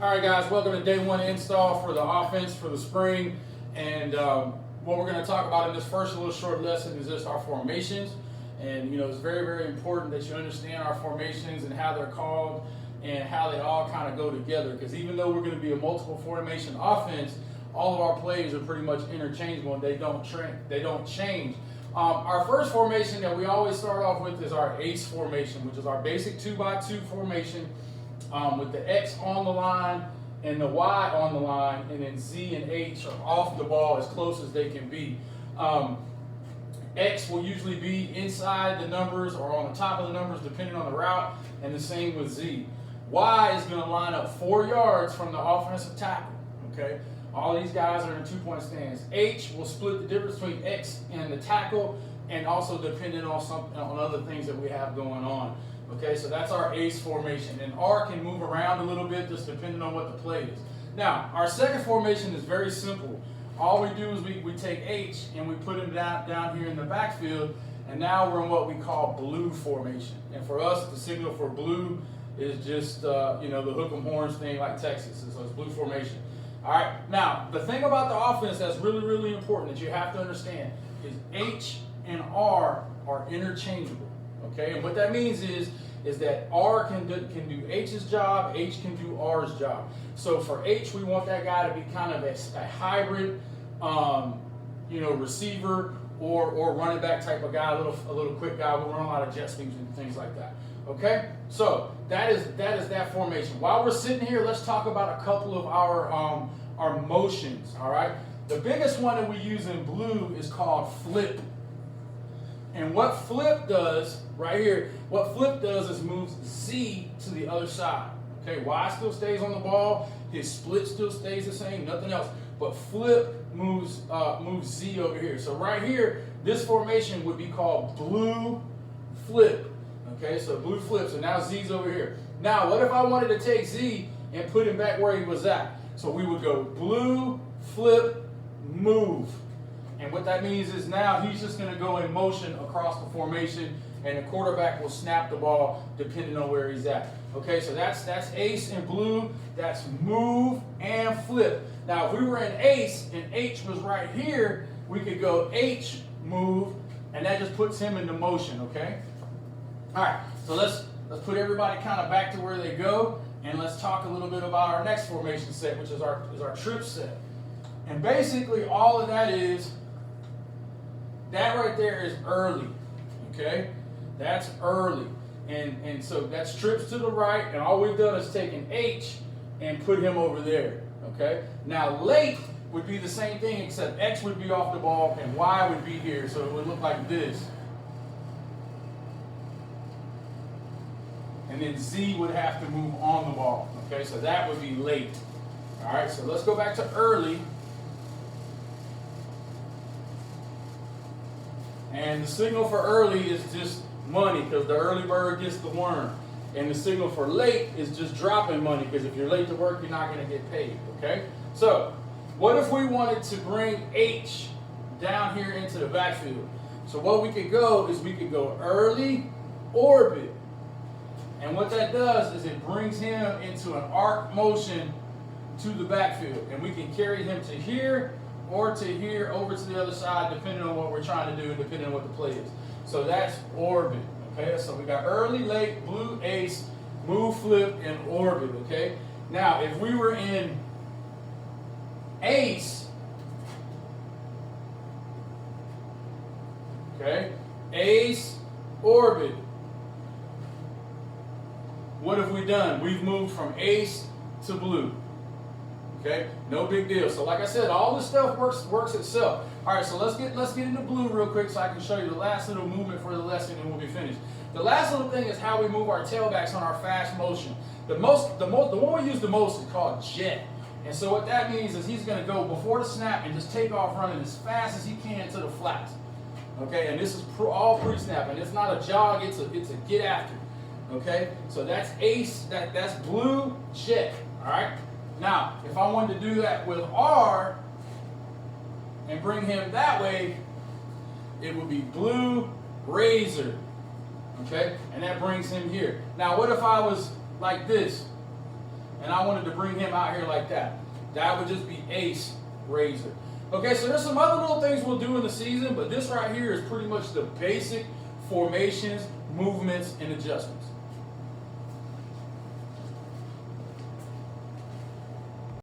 All right, guys, welcome to day one install for the offense for the spring. And what we're going to talk about in this first little short lesson is just our formations. And, it's very, very important that you understand our formations and how they're called and how they all kind of go together. Because even though we're going to be a multiple formation offense, all of our plays are pretty much interchangeable and they don't change. Our first formation that we always start off with is our ace formation, which is our basic 2x2 formation. With the X on the line and the Y on the line, and then Z and H are off the ball as close as they can be. X will usually be inside the numbers or on the top of the numbers depending on the route, and the same with Z. Y is going to line up 4 yards from the offensive tackle. Okay, all these guys are in 2-point stance. H will split the difference between X and the tackle, and also depending on other things that we have going on. Okay, so that's our ace formation. And R can move around a little bit just depending on what the play is. Now, our second formation is very simple. All we do is we take H and we put him down here in the backfield, and now we're in what we call blue formation. And for us, the signal for blue is just, the hook 'em horns thing like Texas. And so it's blue formation. All right, now, the thing about the offense that's really, really important that you have to understand is H and R are interchangeable. Okay, and what that means is that R can do H's job, H can do R's job. So for H, we want that guy to be kind of a hybrid, receiver or running back type of guy, a little quick guy. We run a lot of jet sweeps and things like that. Okay, so that is that formation. While we're sitting here, let's talk about a couple of our motions. All right, the biggest one that we use in blue is called flip. And what flip does, right here, is moves Z to the other side. Okay, Y still stays on the ball, his split still stays the same, nothing else. But flip moves Z over here. So right here, this formation would be called blue flip. Okay, so blue flips, and now Z's over here. Now, what if I wanted to take Z and put him back where he was at? So we would go blue, flip, move. And what that means is now he's just going to go in motion across the formation, and the quarterback will snap the ball depending on where he's at. Okay, so that's ace in blue. That's move and flip. Now, if we were in ace and H was right here, we could go H, move, and that just puts him into motion. Okay. All right. So let's put everybody kind of back to where they go, and let's talk a little bit about our next formation set, which is our trip set. And basically, all of that is. That right there is early, okay? That's early. And so that's trips to the right, and all we've done is taken H and put him over there, okay? Now late would be the same thing, except X would be off the ball and Y would be here, so it would look like this. And then Z would have to move on the ball, okay? So that would be late. All right, so let's go back to early. And the signal for early is just money, because the early bird gets the worm. And the signal for late is just dropping money, because if you're late to work, you're not going to get paid, okay? So what if we wanted to bring H down here into the backfield? So what we could go is we could go early orbit. And what that does is it brings him into an arc motion to the backfield. And we can carry him to here, or to here, over to the other side, depending on what we're trying to do and depending on what the play is. So that's orbit, okay? So we got early, late, blue, ace, move, flip, and orbit, okay? Now, if we were in ace, okay, ace, orbit, what have we done? We've moved from ace to blue. Okay, no big deal. So like I said, all this stuff works itself. All right, so let's get into blue real quick so I can show you the last little movement for the lesson and we'll be finished. The last little thing is how we move our tailbacks on our fast motion. The one we use the most is called jet. And so what that means is he's going to go before the snap and just take off running as fast as he can to the flats. Okay, and this is all pre-snap, and it's not a jog, it's a get after. Okay, so that's ace, that's blue, jet. All right. Now, if I wanted to do that with R and bring him that way, it would be blue, razor. Okay? And that brings him here. Now, what if I was like this? and I wanted to bring him out here like that. That would just be ace razor. Okay, so there's some other little things we'll do in the season, but this right here is pretty much the basic formations, movements, and adjustments.